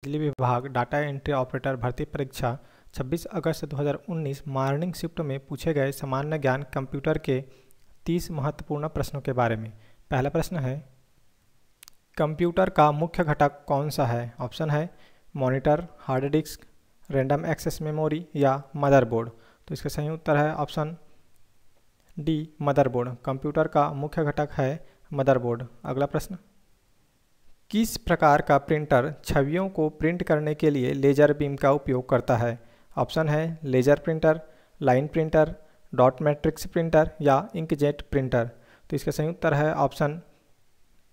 बिजली विभाग data entry operator भर्ती परीक्षा 26 अगस्त 2019 मॉर्निंग शिफ्ट में पूछे गए सामान्य ज्ञान कंप्यूटर के 30 महत्वपूर्ण प्रश्नों के बारे में। पहला प्रश्न है, कंप्यूटर का मुख्य घटक कौन सा है? ऑप्शन है monitor, hard disk, random access memory या मदरबोर्ड। तो इसका सही उत्तर है ऑप्शन डी, मदरबोर्ड। कंप्यूटर का मुख्य घटक है मदरबोर्ड। अगला प्रश्न, किस प्रकार का प्रिंटर छवियों को प्रिंट करने के लिए लेजर बीम का उपयोग करता है? ऑप्शन है laser printer, line printer, dot matrix printer या इंकजेट प्रिंटर। तो इसका सही उत्तर है option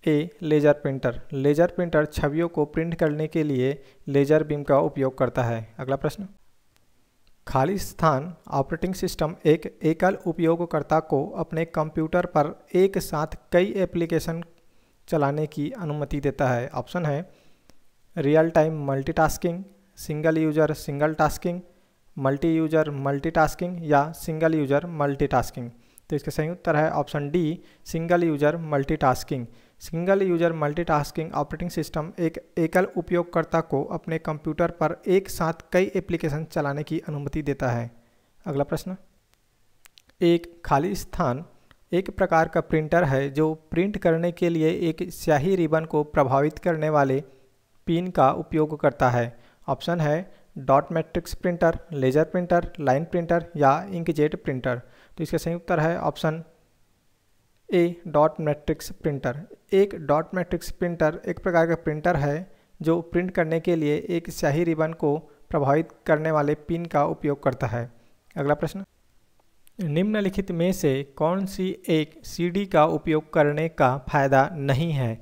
A, laser printer. Laser printer छवियों को प्रिंट करने के लिए लेजर बीम का उपयोग करता है। अगला प्रश्न, खाली स्थान ऑपरेटिंग सिस्टम एक एकल उपयोगकर्ता को अपने कंप्यूटर पर एक साथ कई एप्लीकेशन चलाने की अनुमति देता है। ऑप्शन है real time multitasking, single user single tasking, multi user multitasking या सिंगल यूजर मल्टीटास्किंग। तो इसका सही उत्तर है option D, single user multitasking. Single user multitasking operating system एक एकल उपयोगकर्ता को अपने कंप्यूटर पर एक साथ कई एप्लीकेशन चलाने की अनुमति देता है। अगला प्रश्न, एक खाली स्थान एक प्रकार का प्रिंटर है जो प्रिंट करने के लिए एक स्याही रिबन को प्रभावित करने वाले पिन का उपयोग करता है। ऑप्शन है dot matrix printer, laser printer, line printer या इंकजेट प्रिंटर। तो इसका सही उत्तर है option A, dot matrix printer. एक डॉट मैट्रिक्स प्रिंटर एक प्रकार का प्रिंटर है जो प्रिंट करने के लिए एक स्याही रिबन को प्रभावित करने वाले पिन का उपयोग करता है। अगला प्रश्न, निम्नलिखित में से कौन सी एक सीडी का उपयोग करने का फायदा नहीं है?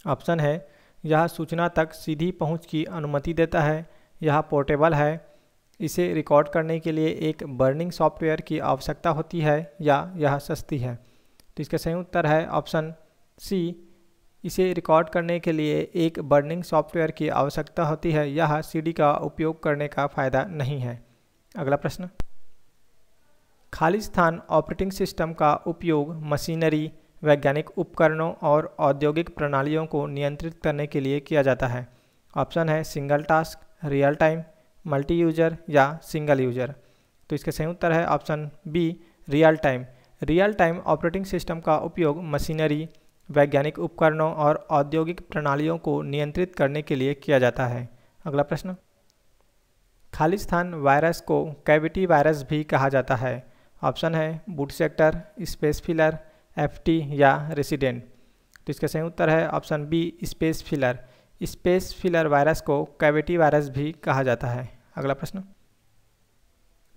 ऑप्शन है यह सूचना तक सीधी पहुंच की अनुमति देता है, यह पोर्टेबल है, इसे रिकॉर्ड करने के लिए एक बर्निंग सॉफ्टवेयर की आवश्यकता होती है या यह सस्ती है। तो इसका सही उत्तर है ऑप्शन सी, इसे रिकॉर्ड करने के लिए एक बर्निंग सॉफ्टवेयर की आवश्यकता होती है, यह सीडी का उपयोग करने का फायदा नहीं है। अगला प्रश्न, खाली स्थान ऑपरेटिंग सिस्टम का उपयोग मशीनरी, वैज्ञानिक उपकरणों और औद्योगिक प्रणालियों को नियंत्रित करने के लिए किया जाता है। ऑप्शन है single task, real time, multi user या सिंगल यूजर। तो इसका सही उत्तर है option B, real time. Real time operating system का उपयोग मशीनरी, वैज्ञानिक उपकरणों और औद्योगिक प्रणालियों को नियंत्रित करने के लिए किया जाता है। अगला प्रश्न, खाली स्थान वायरस को कैविटी वायरस भी कहा जाता है। ऑप्शन है boot sector, space filler, FT या रेसिडेंट। तो इसका सही उत्तर है option B, space filler. Space filler virus को कैविटी वायरस भी कहा जाता है। अगला प्रश्न,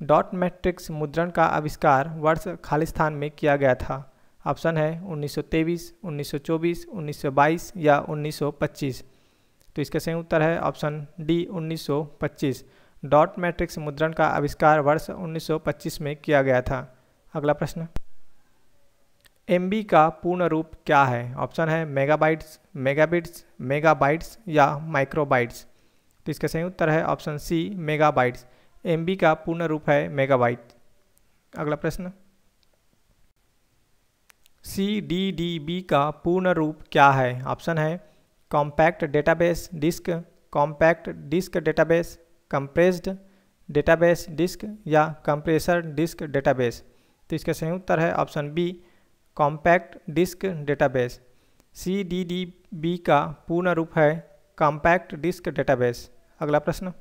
डॉट मैट्रिक्स मुद्रण का आविष्कार वर्ष खाली स्थान में किया गया था। ऑप्शन है 1923, 1924, 1922 या 1925। तो इसका सही उत्तर है ऑप्शन डी, 1925। डॉट मैट्रिक्स मुद्रण का आविष्कार वर्ष 1925 में किया गया था। अगला प्रश्न, एमबी का पूर्ण रूप क्या है? ऑप्शन है मेगाबाइट्स, मेगाबिट्स, मेगाबाइट्स या माइक्रोबाइट्स। तो इसका सही उत्तर है ऑप्शन सी, मेगाबाइट्स। एमबी का पूर्ण रूप है मेगाबाइट। अगला प्रश्न, सीडीडीबी का पूर्ण रूप क्या है? ऑप्शन है compact database disc, compact disc database, compressed database disc या कंप्रेसर डिस्क डेटाबेस। तो इसका सही उत्तर है option B, compact disc database. CDDB का पूर्ण रूप है कॉम्पैक्ट डिस्क डेटाबेस। अगला प्रश्न,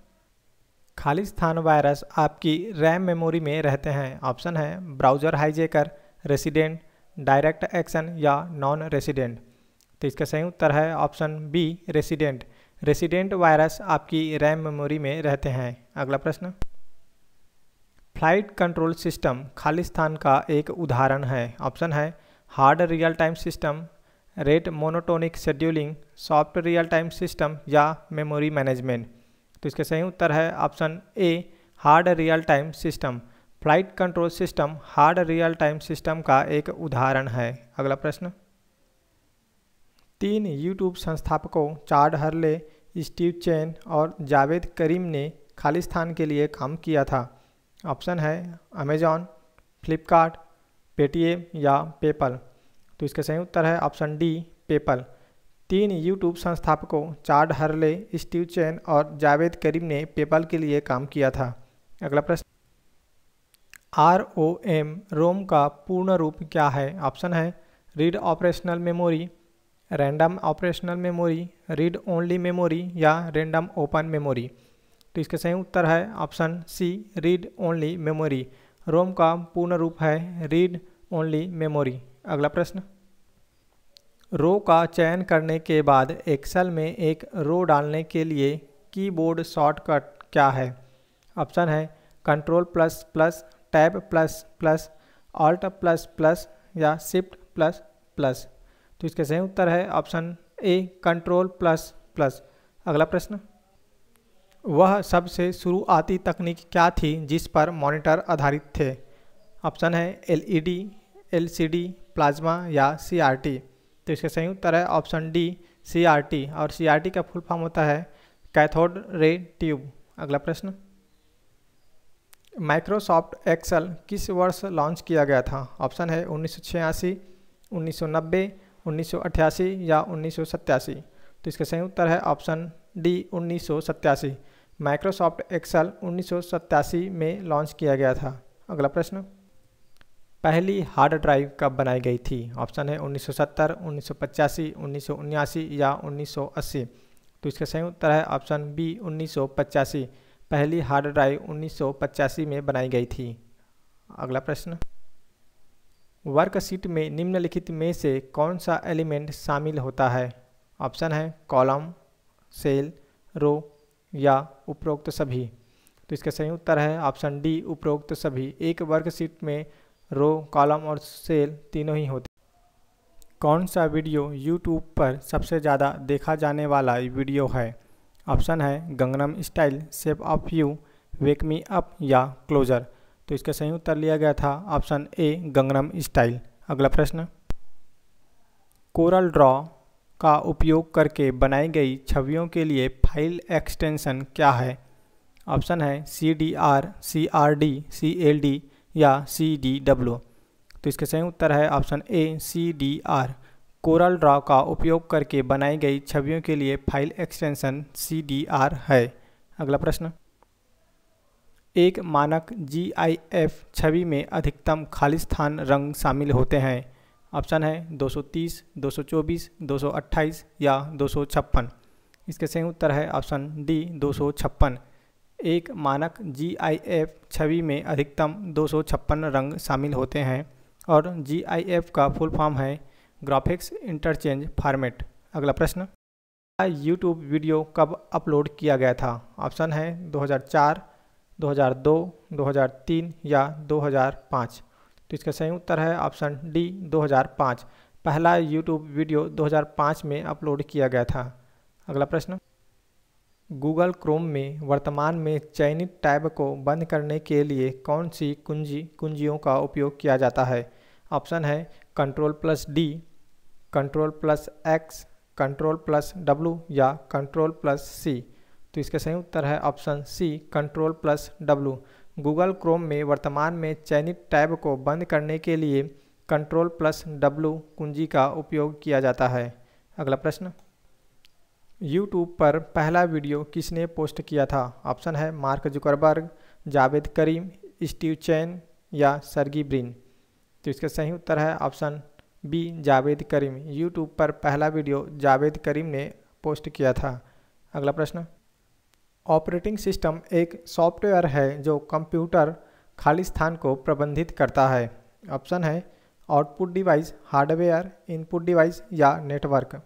खाली स्थान वायरस आपकी रैम मेमोरी में रहते हैं। ऑप्शन है browser hijacker, resident, direct action या नॉन रेसिडेंट। तो इसका सही उत्तर है option B, resident. Resident virus आपकी रैम मेमोरी में रहते हैं। अगला प्रश्न, फ्लाइट कंट्रोल सिस्टम खाली स्थान का एक उदाहरण है। ऑप्शन है hard real time system, rate monotonic scheduling, soft real time system या मेमोरी मैनेजमेंट। तो इसका सही उत्तर है ऑप्शन ए, hard real time system. Flight control system hard real time system का एक उदाहरण है। अगला प्रश्न, 3 यूट्यूब संस्थापकों चाड हर्ले, स्टीव चैन और जावेद करीम ने खाली स्थान के लिए काम किया था। ऑप्शन है अमेजॉन, फ्लिपकार्ट, पेटीएम या पेपल। तो इसका सही उत्तर है ऑप्शन डी, पेपल। 3 यूट्यूब संस्थापकों चाड हर्ले, स्टीव चैन और जावेद करीम ने पेपल के लिए काम किया था। अगला प्रश्न, ROM रोम का पूर्ण रूप क्या है? ऑप्शन है read operational memory, random operational memory, read only memory या रैंडम ओपन मेमोरी। तो इसका सही उत्तर है option C, read only memory. ROM का पूर्ण रूप है रीड ओनली मेमोरी। अगला प्रश्न, रो का चयन करने के बाद एक्सेल में एक रो डालने के लिए कीबोर्ड शॉर्टकट क्या है? ऑप्शन है control plus plus, tab plus plus, alt plus plus या शिफ्ट प्लस प्लस। तो इसका सही उत्तर है ऑप्शन ए, कंट्रोल प्लस प्लस। अगला प्रश्न, वह सबसे शुरुआती तकनीक क्या थी जिस पर मॉनिटर आधारित थे? ऑप्शन है LED, LCD, प्लाज्मा या CRT। तो इसका सही उत्तर है ऑप्शन डी, CRT। और CRT का फुल फॉर्म होता है कैथोड रे ट्यूब। अगला प्रश्न, माइक्रोसॉफ्ट एक्सेल किस वर्ष लॉन्च किया गया था? ऑप्शन है 1986, 1990, 1988 या 1987। तो इसका सही उत्तर है ऑप्शन डी, 1987। माइक्रोसॉफ्ट एक्सेल 1987 में लॉन्च किया गया था। अगला प्रश्न, पहली हार्ड ड्राइव कब बनाई गई थी? ऑप्शन है 1970, 1985, 1979 या 1980। तो इसका सही उत्तर है ऑप्शन बी, 1985। पहली हार्ड ड्राइव 1985 में बनाई गई थी। अगला प्रश्न, वर्कशीट में निम्नलिखित में से कौन सा एलिमेंट शामिल होता है? ऑप्शन है कॉलम, सेल, रो या उपरोक्त सभी। तो इसका सही उत्तर है ऑप्शन डी, उपरोक्त सभी। एक वर्कशीट में रो, कॉलम और सेल तीनों ही होते। कौन सा वीडियो यूट्यूब पर सबसे ज़्यादा देखा जाने वाला वीडियो है? ऑप्शन है Gangnam style, shape of you, wake me up या क्लोजर। तो इसका सही उत्तर लिया गया था ऑप्शन ए, गंगनम स्टाइल। अगला प्रश्न, कोरल ड्रॉ का उपयोग करके बनाई गई छवियों के लिए फाइल एक्सटेंशन क्या है? ऑप्शन है CDR, CRD, CLD या CDW। तो इसका सही उत्तर है ऑप्शन ए, CDR। कोरल ड्रॉ का उपयोग करके बनाई गई छवियों के लिए फाइल एक्सटेंशन CDR है। अगला प्रश्न, एक मानक GIF छवि में अधिकतम खालिस्तान रंग शामिल होते हैं। ऑप्शन है 230, 224, 228 या 256। इसके सही उत्तर है ऑप्शन डी, 256। एक मानक GIF छवि में अधिकतम 256 रंग शामिल होते हैं और GIF का फुल फॉर्म है ग्राफिक्स इंटरचेंज फॉर्मेट। अगला प्रश्न, यूट्यूब वीडियो कब अपलोड किया गया था? ऑप्शन है 2004, 2002, 2003 या 2005। तो इसका सही उत्तर है ऑप्शन डी, 2005। पहला यूट्यूब वीडियो 2005 में अपलोड किया गया था। अगला प्रश्न, गूगल क्रोम में वर्तमान में चयनित टैब को बंद करने के लिए कौन सी कुंजियों का उपयोग किया जाता है? ऑप्शन है Ctrl+D, Ctrl+X, Ctrl+W या Ctrl+C। तो इसका सही उत्तर है ऑप्शन सी, Ctrl+W। गूगल क्रोम में वर्तमान में चयनित टैब को बंद करने के लिए Ctrl+W कुंजी का उपयोग किया जाता है। अगला प्रश्न, यूट्यूब पर पहला वीडियो किसने पोस्ट किया था? ऑप्शन है मार्क जुकरबर्ग, जावेद करीम, स्टीव चैन या सर्गी ब्रिन। तो इसका सही उत्तर है ऑप्शन बी, जावेद करीम। यूट्यूब पर पहला वीडियो जावेद करीम ने पोस्ट किया था। अगला प्रश्न, ऑपरेटिंग सिस्टम एक सॉफ्टवेयर है जो कंप्यूटर खाली स्थान को प्रबंधित करता है। ऑप्शन है output device, hardware, input device या नेटवर्क।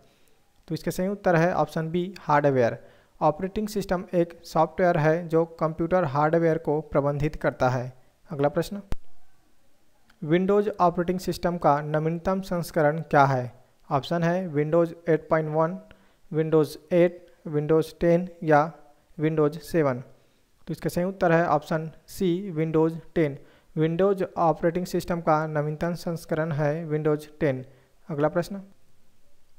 तो इसका सही उत्तर है option B, hardware. Operating system एक सॉफ्टवेयर है जो कंप्यूटर हार्डवेयर को प्रबंधित करता है। अगला प्रश्न, विंडोज़ ऑपरेटिंग सिस्टम का नवीनतम संस्करण क्या है? ऑप्शन है विंडोज़ 8.1, विंडोज़ 8, विंडोज़ 10 या विंडोज़ 7। तो इसका सही उत्तर है option C, Windows 10। Windows operating system का नवीनतम संस्करण है विंडोज़ 10। अगला प्रश्न,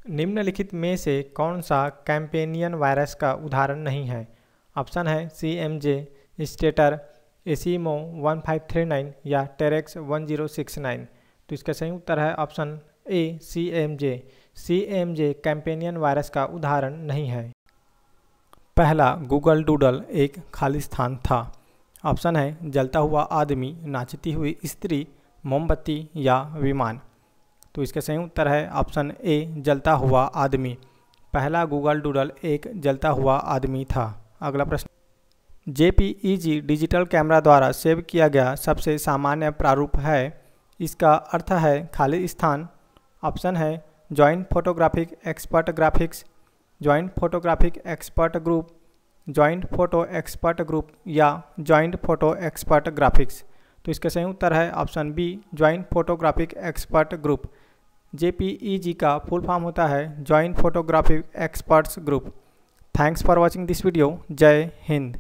निम्नलिखित में से कौन सा कैम्पेनियन वायरस का उदाहरण नहीं है? ऑप्शन है CMJ, स्टेटर, एसीमो 1539 या टेरेक्स 1069। तो इसका सही उत्तर है ऑप्शन ए, CMJ। CMJ कंपेनियन वायरस का उदाहरण नहीं है। पहला गूगल डूडल एक खाली स्थान था। ऑप्शन है जलता हुआ आदमी, नाचती हुई स्त्री, मोमबत्ती या विमान। तो इसका सही उत्तर है ऑप्शन ए, जलता हुआ आदमी। पहला गूगल डूडल एक जलता हुआ आदमी था। अगला प्रश्न, JPEG डिजिटल कैमरा द्वारा सेव किया गया सबसे सामान्य प्रारूप है। इसका अर्थ है खाली स्थान। ऑप्शन है joint photographic expert graphics, joint photographic expert group, joint photo expert group या जॉइंट फोटो एक्सपर्ट ग्राफिक्स। तो इसका सही उत्तर है option B, joint photographic expert group. JPEG का फुल फॉर्म होता है joint photographic experts group. Thanks for watching this video. जय हिंद।